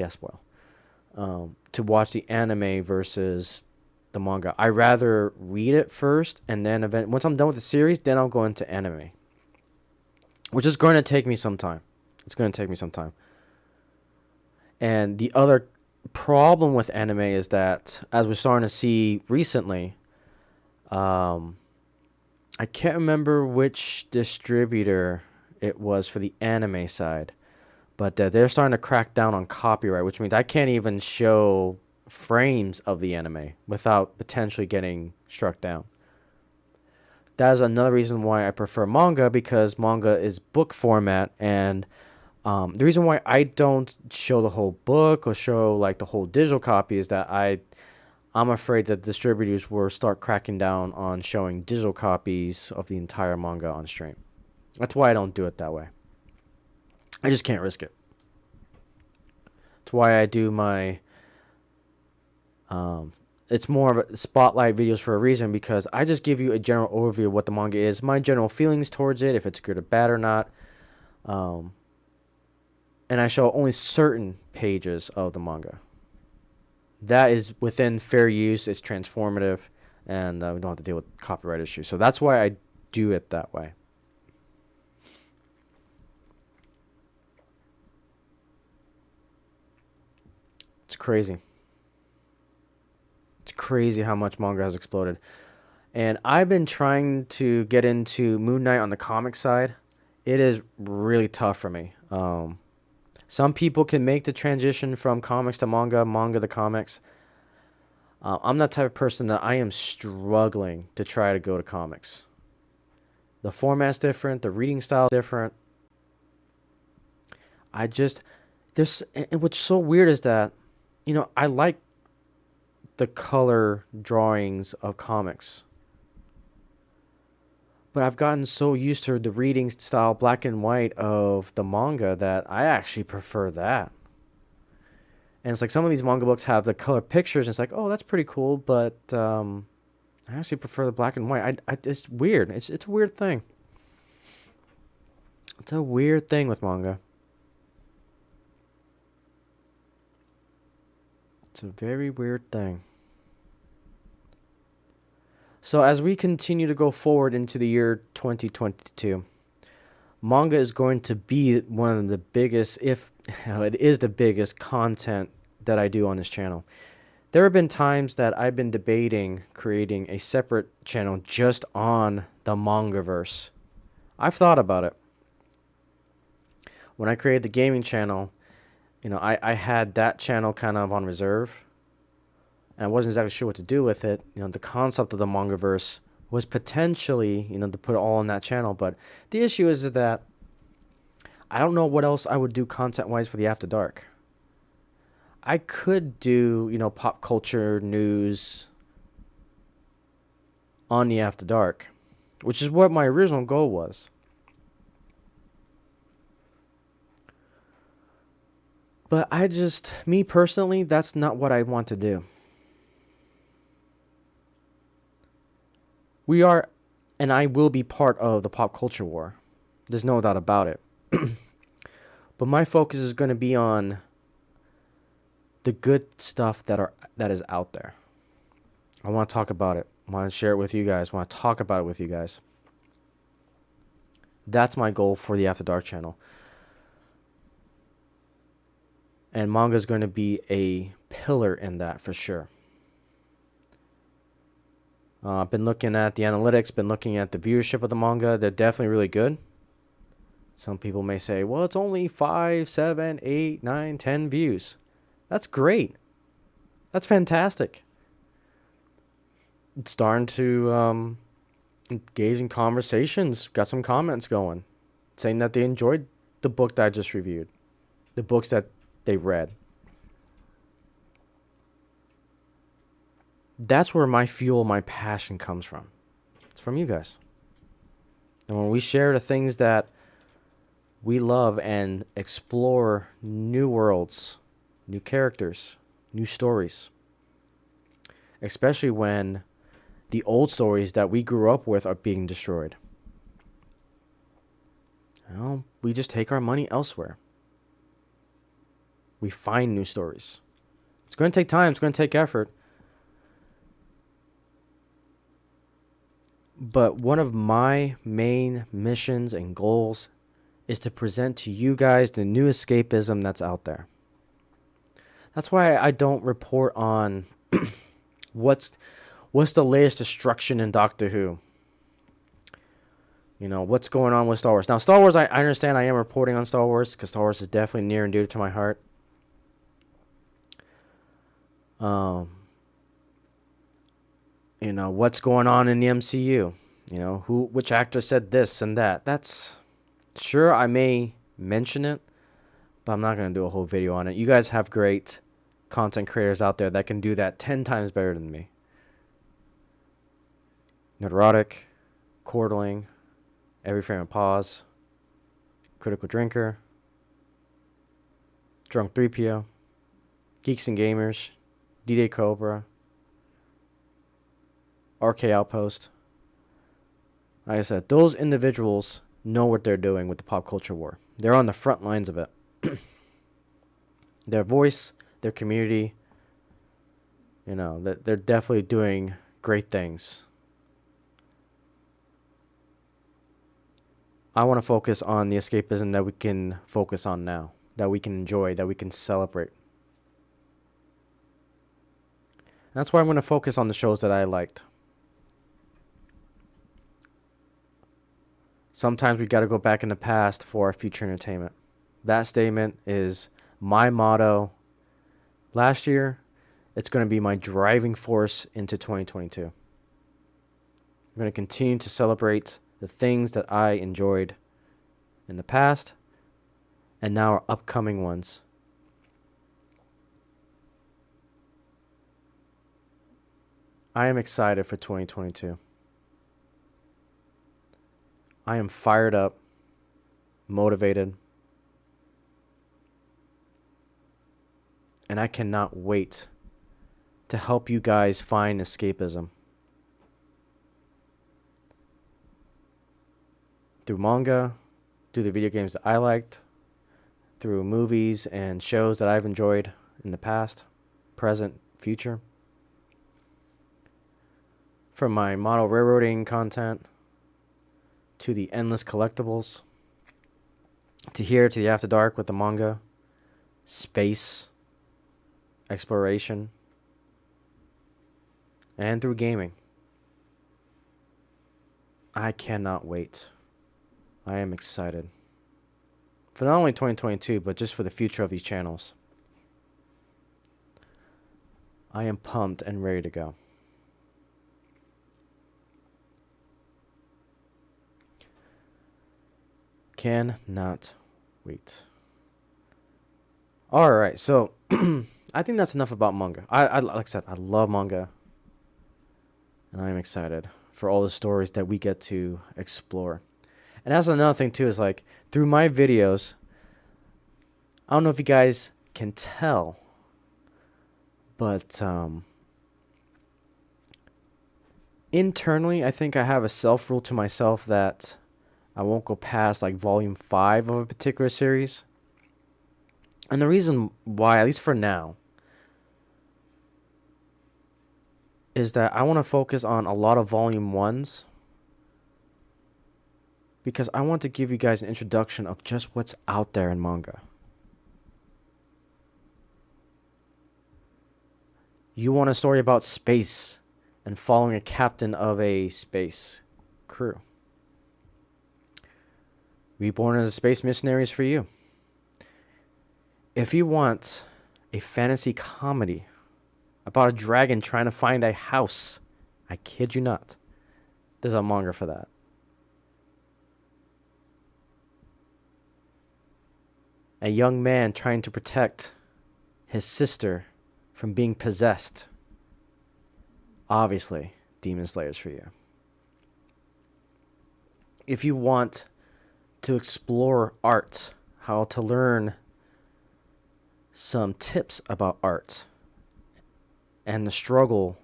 Spoil. To watch the anime versus the manga. I rather read it first, and then once I'm done with the series, then I'll go into anime, which is going to take me some time. It's going to take me some time. And the other problem with anime is that, as we're starting to see recently, I can't remember which distributor it was for the anime side, but they're starting to crack down on copyright, which means I can't even show frames of the anime without potentially getting struck down. That is another reason why I prefer manga, because manga is book format, and the reason why I don't show the whole book or show like the whole digital copy is that I'm afraid that distributors will start cracking down on showing digital copies of the entire manga on stream. That's why I don't do it that way. I just can't risk it. That's why I do my it's more of a spotlight videos for a reason, because I just give you a general overview of what the manga is, my general feelings towards it, if it's good or bad or not. And I show only certain pages of the manga. That is within fair use, it's transformative, and we don't have to deal with copyright issues. So that's why I do it that way. It's crazy. It's crazy how much manga has exploded. And I've been trying to get into Moon Knight on the comic side. It is really tough for me. Some people can make the transition from comics to manga, manga to comics. I'm that type of person that I am struggling to try to go to comics. The format's different. The reading style is different. And what's so weird is that, I like the color drawings of comics, but I've gotten so used to the reading style black and white of the manga that I actually prefer that. And it's like some of these manga books have the color pictures, and it's like, oh, that's pretty cool, but I actually prefer the black and white. It's weird. It's a weird thing. It's a weird thing with manga. It's a very weird thing. So as we continue to go forward into the year 2022, manga is going to be one of the biggest, if it is the biggest content that I do on this channel. There have been times that I've been debating creating a separate channel just on the mangaverse. I've thought about it. When I created the gaming channel, I had that channel kind of on reserve, and I wasn't exactly sure what to do with it. The concept of the mangaverse was potentially, to put it all on that channel, but the issue is that I don't know what else I would do content-wise for the After Dark. I could do, pop culture news on the After Dark, which is what my original goal was. But me personally, that's not what I want to do. We are, and I will be part of the pop culture war. There's no doubt about it. But my focus is going to be on the good stuff that is out there. I want to talk about it. I want to share it with you guys. I want to talk about it with you guys. That's my goal for the After Dark channel. And manga is going to be a pillar in that for sure. I've been looking at the analytics, been looking at the viewership of the manga. They're definitely really good. Some people may say, well, it's only 5, 7, 8, 9, 10 views. That's great. That's fantastic. It's starting to engage in conversations. Got some comments going, saying that they enjoyed the book that I just reviewed, the books that they read. That's where my fuel, my passion comes from. It's from you guys. And when we share the things that we love and explore new worlds, new characters, new stories, especially when the old stories that we grew up with are being destroyed, we just take our money elsewhere. We find new stories. It's going to take time. It's going to take effort. But one of my main missions and goals is to present to you guys the new escapism that's out there. That's why I don't report on what's the latest destruction in Doctor Who. What's going on with Star Wars. Now, Star Wars, I understand I am reporting on Star Wars because Star Wars is definitely near and dear to my heart. What's going on in the MCU? Which actor said this and that. That's sure I may mention it, but I'm not going to do a whole video on it. You guys have great content creators out there that can do that 10 times better than me. Neurotic, Cordling, Every Frame of Pause, Critical Drinker, Drunk 3PO, Geeks and Gamers, D-Day Cobra, RK Outpost. Like I said, those individuals know what they're doing with the pop culture war. They're on the front lines of it. Their voice, their community, they're definitely doing great things. I want to focus on the escapism that we can focus on now, that we can enjoy, that we can celebrate. That's why I'm going to focus on the shows that I liked. Sometimes we got to go back in the past for our future entertainment. That statement is my motto last year. It's going to be my driving force into 2022. I'm going to continue to celebrate the things that I enjoyed in the past and now our upcoming ones. I am excited for 2022. I am fired up, motivated, and I cannot wait to help you guys find escapism. Through manga, through the video games that I liked, through movies and shows that I've enjoyed in the past, present, future. From my model railroading content, to the endless collectibles, to here, to the After Dark with the manga, space, exploration, and through gaming. I cannot wait. I am excited. For not only 2022, but just for the future of these channels. I am pumped and ready to go. Cannot wait. All right, so I think that's enough about manga. I like I said, I love manga, and I am excited for all the stories that we get to explore. And that's another thing too, is like through my videos, I don't know if you guys can tell, but internally, I think I have a self-rule to myself that I won't go past like volume 5 of a particular series. And the reason why, at least for now, is that I want to focus on a lot of volume 1s. Because I want to give you guys an introduction of just what's out there in manga. You want a story about space and following a captain of a space crew. Reborn as a Space Missionary is for you. If you want a fantasy comedy about a dragon trying to find a house. I kid you not. There's a manga for that. A young man trying to protect his sister from being possessed. Obviously, Demon Slayer's for you. If you want to explore art, how to learn some tips about art and the struggle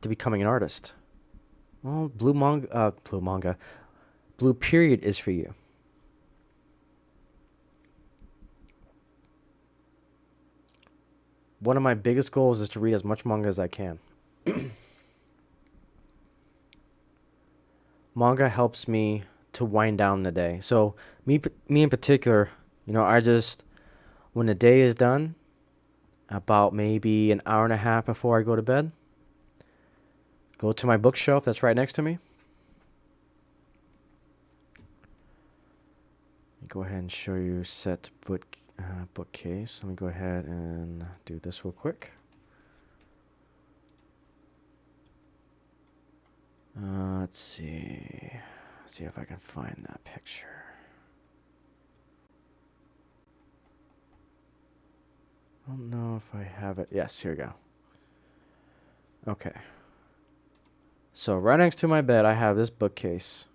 to becoming an artist, well, Blue Period is for you. One of my biggest goals is to read as much manga as I can. Manga helps me to wind down the day. So me in particular, when the day is done, about maybe an hour and a half before I go to bed, go to my bookshelf that's right next to me. Let me go ahead and show you set bookcase. Let me go ahead and do this real quick. Let's see. See if I can find that picture. I don't know if I have it. Yes, here we go. Okay. So right next to my bed, I have this bookcase.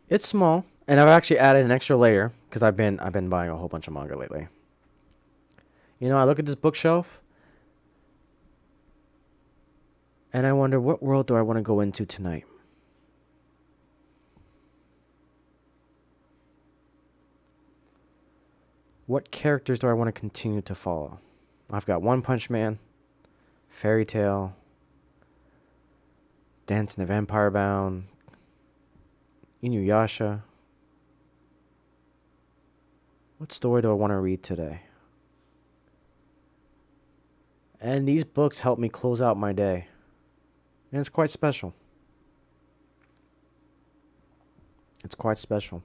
It's small, and I've actually added an extra layer because I've been buying a whole bunch of manga lately. I look at this bookshelf, and I wonder, what world do I want to go into tonight? What characters do I want to continue to follow? I've got One Punch Man, Fairy Tail, Dance in the Vampire Bound, Inuyasha. What story do I want to read today? And these books help me close out my day. And it's quite special. It's quite special.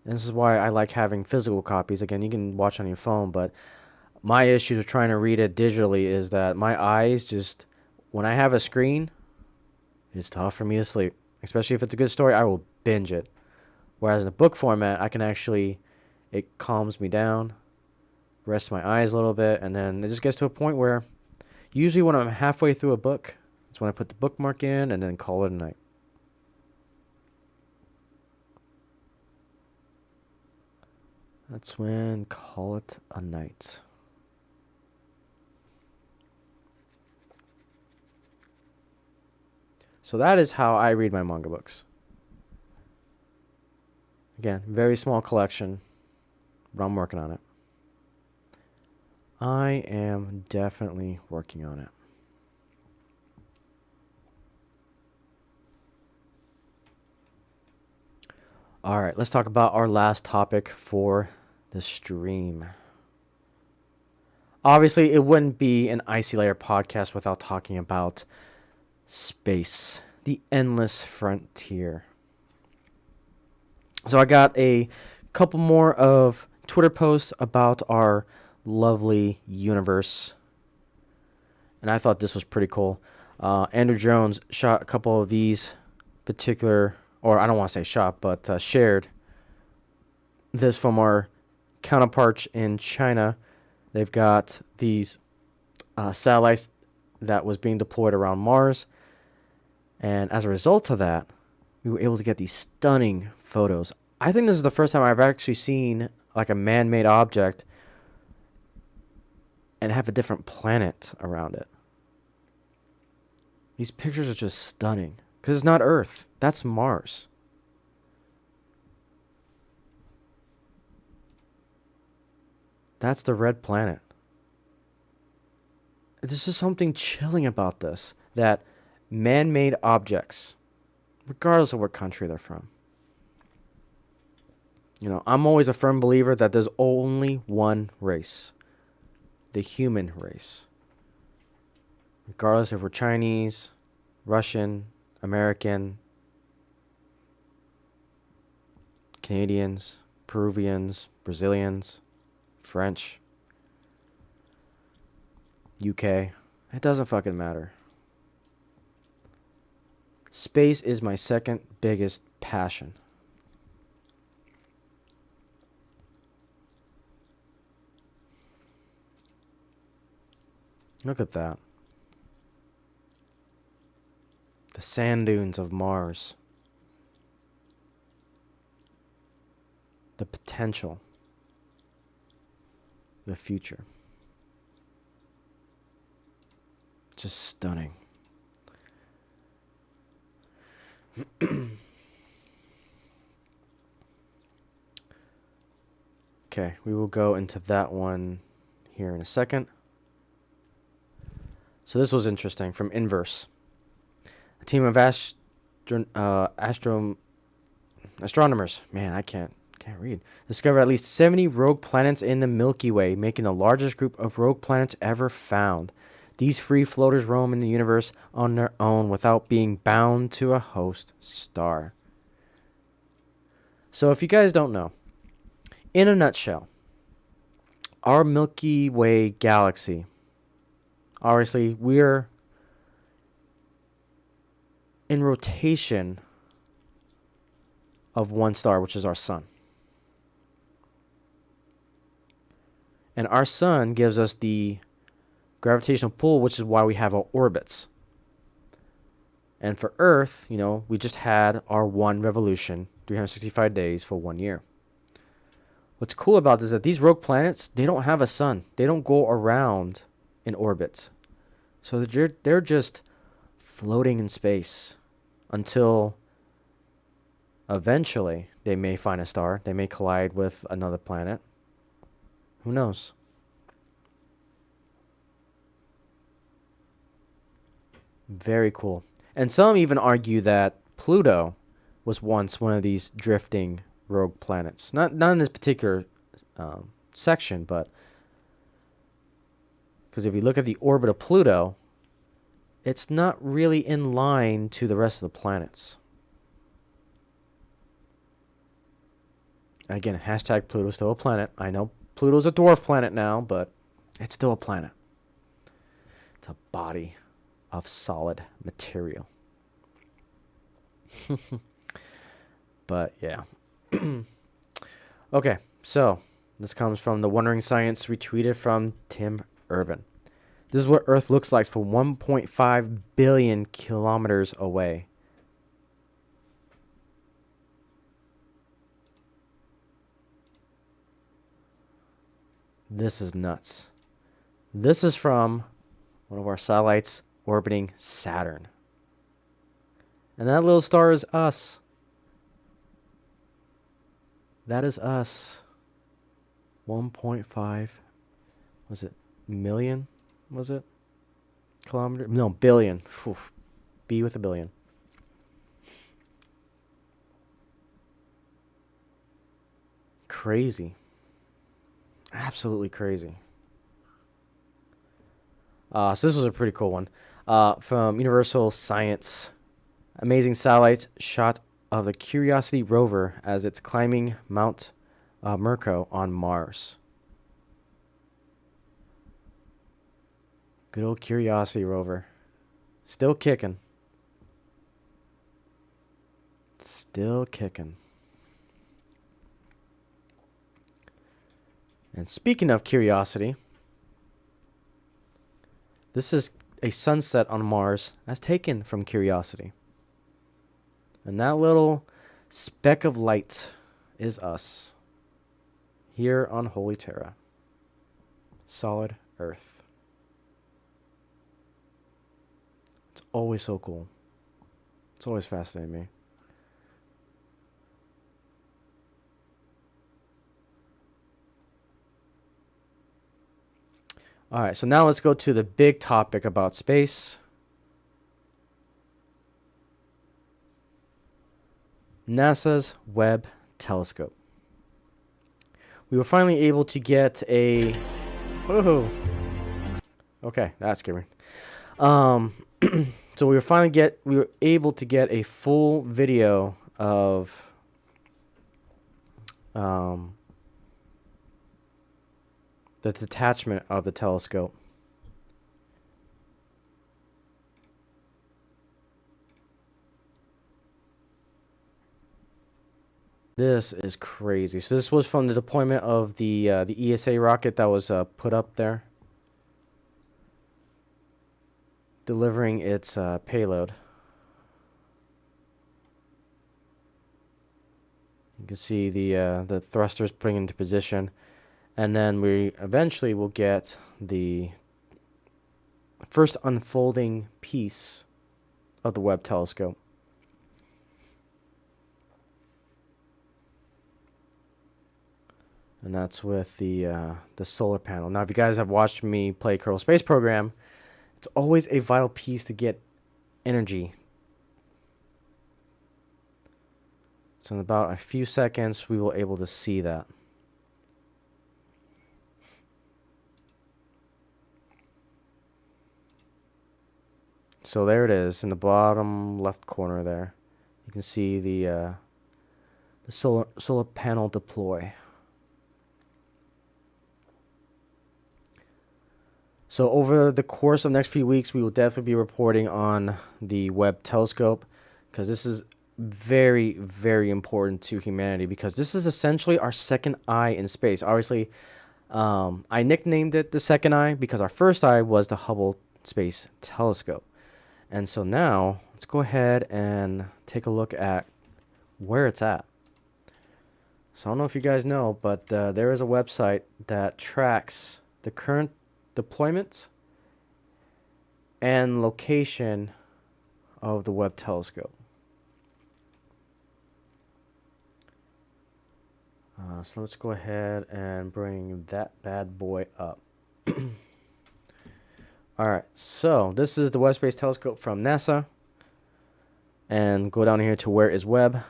And this is why I like having physical copies. Again, you can watch on your phone, but my issue with trying to read it digitally is that my eyes just, when I have a screen, it's tough for me to sleep. Especially if it's a good story, I will binge it. Whereas in the book format, I can actually, it calms me down, rest my eyes a little bit, and then it just gets to a point where usually when I'm halfway through a book, it's when I put the bookmark in and then call it a night. That's when call it a night. So that is how I read my manga books. Again, very small collection, but I'm working on it. I am definitely working on it. All right, let's talk about our last topic for the stream. Obviously, it wouldn't be an Icey Layer podcast without talking about space, the endless frontier. So I got a couple more of Twitter posts about our lovely universe, and I thought this was pretty cool. Andrew Jones shot a couple of these particular, or I don't want to say shot, but shared this from our counterparts in China. They've got these satellites that was being deployed around Mars, and as a result of that, we were able to get these stunning photos. I think this is the first time I've actually seen like a man-made object and have a different planet around it. These pictures are just stunning because it's not Earth. That's Mars. That's the red planet. There's just something chilling about this, that man-made objects, regardless of what country they're from. I'm always a firm believer that there's only one race, the human race. Regardless if we're Chinese, Russian, American, Canadians, Peruvians, Brazilians, French, UK. It doesn't fucking matter. Space is my second biggest passion. Look at that. The sand dunes of Mars. The potential. The future. Just stunning. Okay, we will go into that one here in a second. So this was interesting from Inverse. A team of astronomers, man, I can't read, discovered at least 70 rogue planets in the Milky Way, making the largest group of rogue planets ever found. These free floaters roam in the universe on their own without being bound to a host star. So if you guys don't know, in a nutshell, our Milky Way galaxy, obviously we're in rotation of one star, which is our sun. And our sun gives us the gravitational pull, which is why we have our orbits. And for Earth, you know, we just had our one revolution, 365 days for 1 year. What's cool about this is that these rogue planets, they don't have a sun. They don't go around in orbit. So they're just floating in space until eventually they may find a star. They may collide with another planet. Who knows? Very cool. And some even argue that Pluto was once one of these drifting rogue planets. Not in this particular section, but because if you look at the orbit of Pluto, it's not really in line to the rest of the planets. Again, hashtag Pluto's still a planet. I know Pluto's a dwarf planet now, but it's still a planet. It's a body of solid material. But yeah. Okay, so this comes from the Wondering Science, retweeted from Tim Urban. This is what Earth looks like from 1.5 billion kilometers away. This is nuts. This is from one of our satellites orbiting Saturn. And that little star is us. That is us. 1.5, was it million? Was it? Kilometer? No, billion. Whew. B with a billion. Crazy. Absolutely crazy. So this was a pretty cool one. From Universal Science. Amazing satellite shot of the Curiosity rover as it's climbing Mount Merco on Mars. Good old Curiosity rover. Still kicking. Still kicking. And speaking of Curiosity, this is a sunset on Mars as taken from Curiosity. And that little speck of light is us here on Holy Terra. Solid Earth. It's always so cool. It's always fascinating me. All right, so now let's go to the big topic about space. NASA's Webb telescope. We were finally able to get a... Whoa. Okay, that scared me. So we were able to get a full video of the detachment of the telescope. This is crazy. So this was from the deployment of the ESA rocket that was put up there, delivering its payload. You can see the thrusters putting into position, and then we eventually will get the first unfolding piece of the Webb telescope. And that's with the solar panel. Now, if you guys have watched me play Kerbal Space Program, it's always a vital piece to get energy. So in about a few seconds, we will be able to see that. So there it is in the bottom left corner there. You can see the solar panel deploy. So over the course of the next few weeks, we will definitely be reporting on the Webb telescope, because this is very, very important to humanity, because this is essentially our second eye in space. Obviously, I nicknamed it the second eye because our first eye was the Hubble Space Telescope. And so now let's go ahead and take a look at where it's at. So I don't know if you guys know, but there is a website that tracks the current deployment and location of the Webb telescope. So let's go ahead and bring that bad boy up. Alright, so this is the Webb Space Telescope from NASA. And go down here to where is Webb.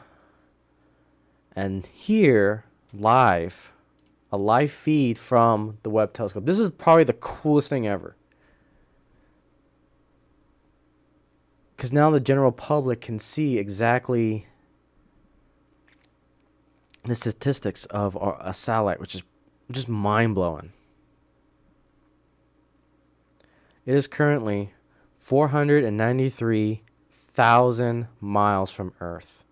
And here, live, a live feed from the Webb telescope. This is probably the coolest thing ever, because now the general public can see exactly the statistics of a satellite, which is just mind-blowing. It is currently 493,000 miles from Earth.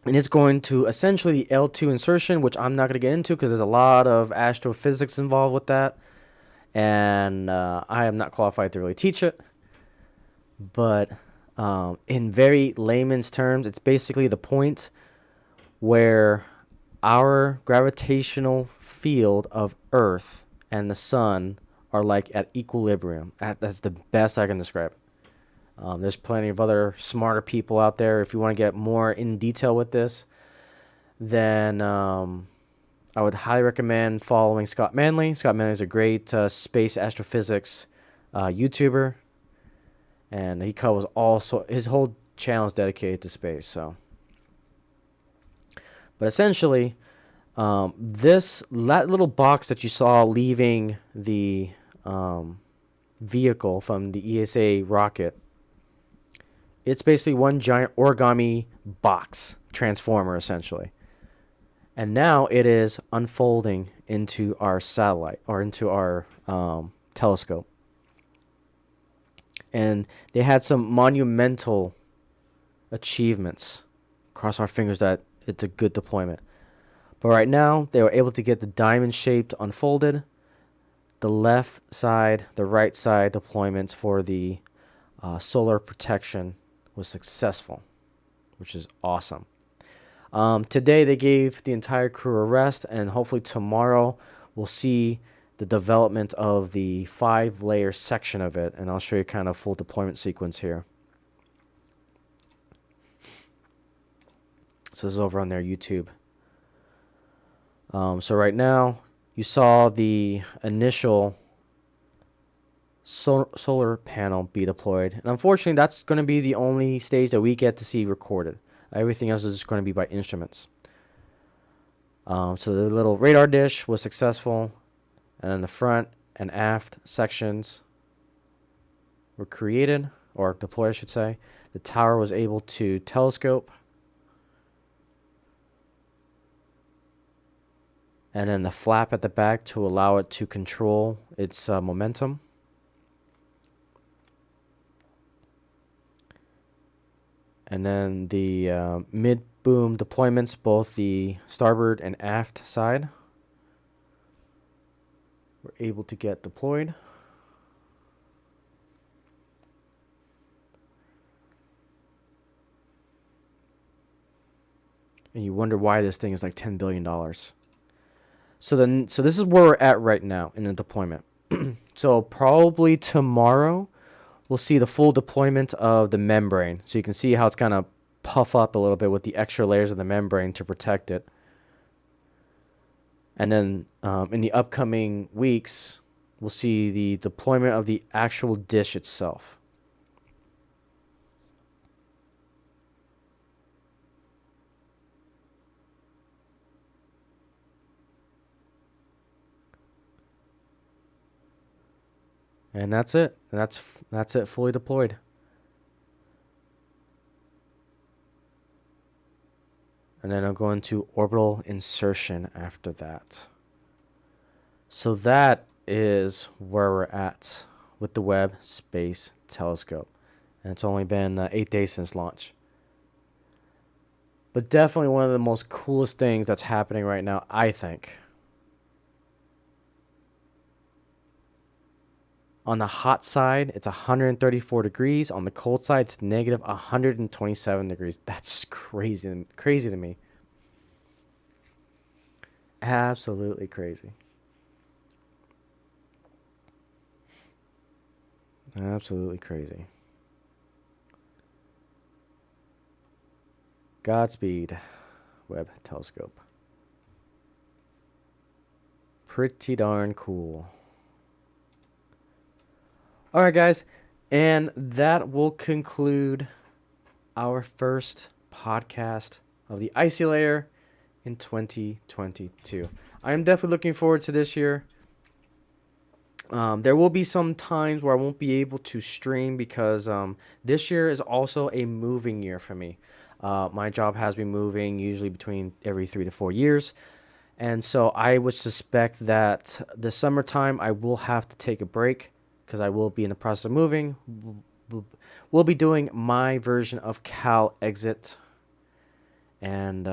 And it's going to essentially the L2 insertion, which I'm not going to get into because there's a lot of astrophysics involved with that. And I am not qualified to really teach it. But in very layman's terms, it's basically the point where our gravitational field of Earth and the sun are like at equilibrium. That's the best I can describe it. There's plenty of other smarter people out there. If you want to get more in detail with this, then I would highly recommend following Scott Manley. Scott Manley is a great space astrophysics YouTuber, and he covers his whole channel is dedicated to space. So, but essentially, that little box that you saw leaving the vehicle from the ESA rocket, it's basically one giant origami box transformer, essentially. And now it is unfolding into our satellite, or into our telescope. And they had some monumental achievements. Cross our fingers that it's a good deployment. But right now, they were able to get the diamond-shaped unfolded, the left side, the right side deployments for the solar protection was successful, which is awesome. Today they gave the entire crew a rest, and hopefully tomorrow we'll see the development of the 5-layer section of it, and I'll show you kind of full deployment sequence here. So this is over on their YouTube. So right now you saw the initial solar panel be deployed, and unfortunately that's going to be the only stage that we get to see recorded. Everything else is going to be by instruments. So the little radar dish was successful, and then the front and aft sections were created, or deployed I should say. The tower was able to telescope, and then the flap at the back to allow it to control its momentum. And then the mid-boom deployments, both the starboard and aft side, were able to get deployed. And you wonder why this thing is like $10 billion. So this is where we're at right now in the deployment. So probably tomorrow we'll see the full deployment of the membrane. So you can see how it's kind of puff up a little bit with the extra layers of the membrane to protect it. And then in the upcoming weeks, we'll see the deployment of the actual dish itself. And that's it. That's it, fully deployed. And then I'll go into orbital insertion after that. So that is where we're at with the Webb Space Telescope. And it's only been 8 days since launch. But definitely one of the most coolest things that's happening right now, I think. On the hot side, it's 134 degrees. On the cold side, it's negative 127 degrees. That's crazy to me. Absolutely crazy. Absolutely crazy. Godspeed, Webb Telescope. Pretty darn cool. All right, guys, and that will conclude our first podcast of the Icey Lair in 2022. I am definitely looking forward to this year. There will be some times where I won't be able to stream because this year is also a moving year for me. My job has been moving usually between every 3 to 4 years. And so I would suspect that the summertime I will have to take a break, because I will be in the process of moving. We'll be doing my version of Cal Exit. And,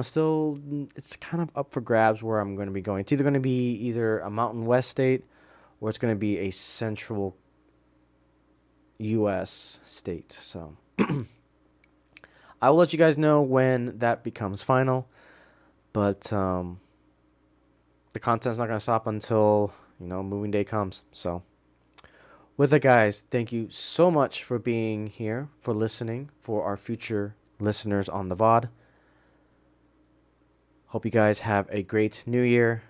still, it's kind of up for grabs where I'm going to be going. It's either going to be either a Mountain West state or it's going to be a central U.S. state. So I will let you guys know when that becomes final. But the content's not going to stop until moving day comes. So with it, guys, thank you so much for being here, for listening, for our future listeners on the VOD. Hope you guys have a great new year.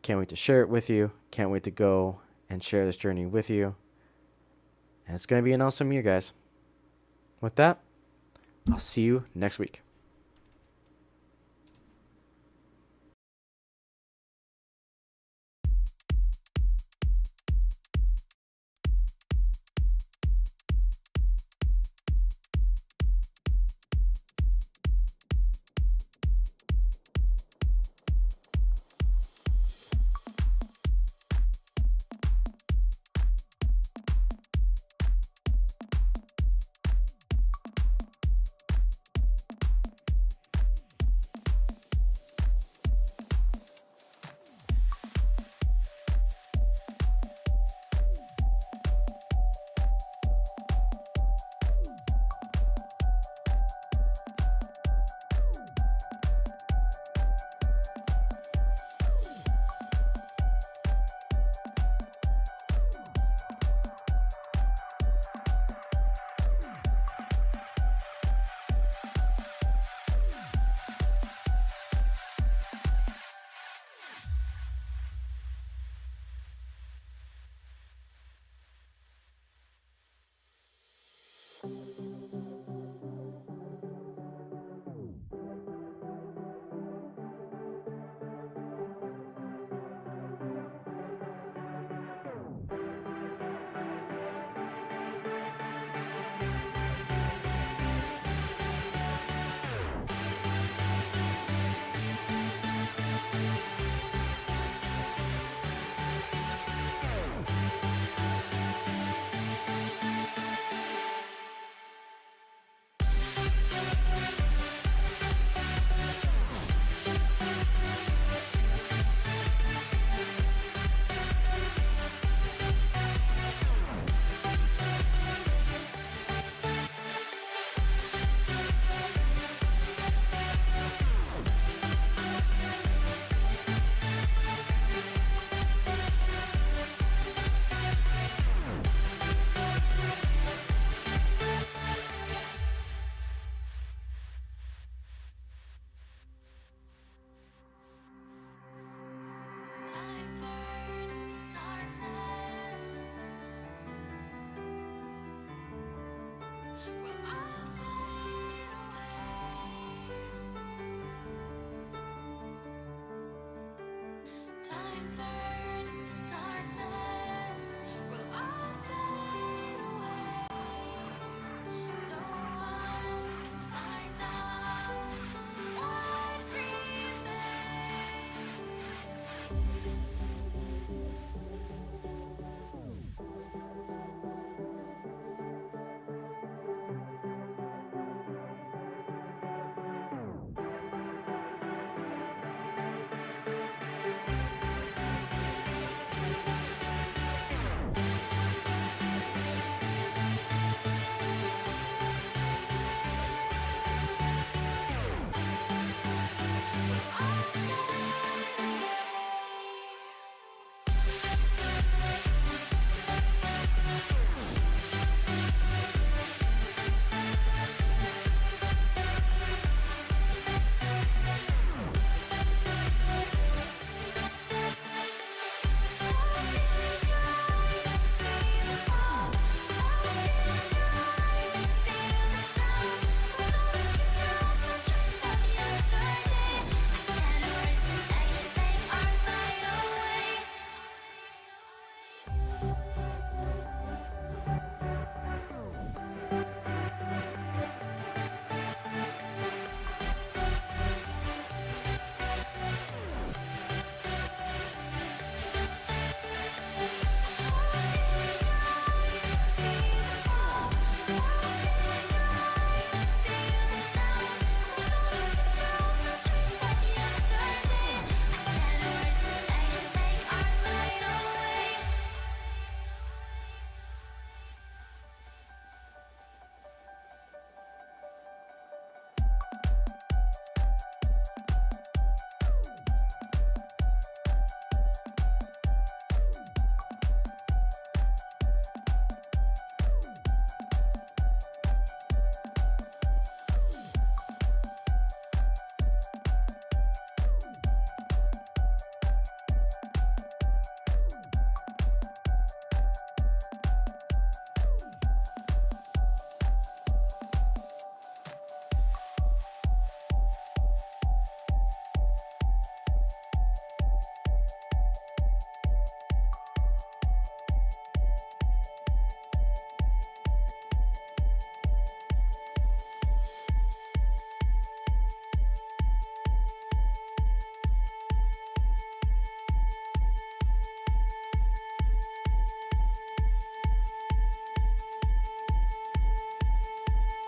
Can't wait to share it with you. Can't wait to go and share this journey with you. And it's going to be an awesome year, guys. With that, I'll see you next week. Time turns to darkness. We'll all fade away. Time turns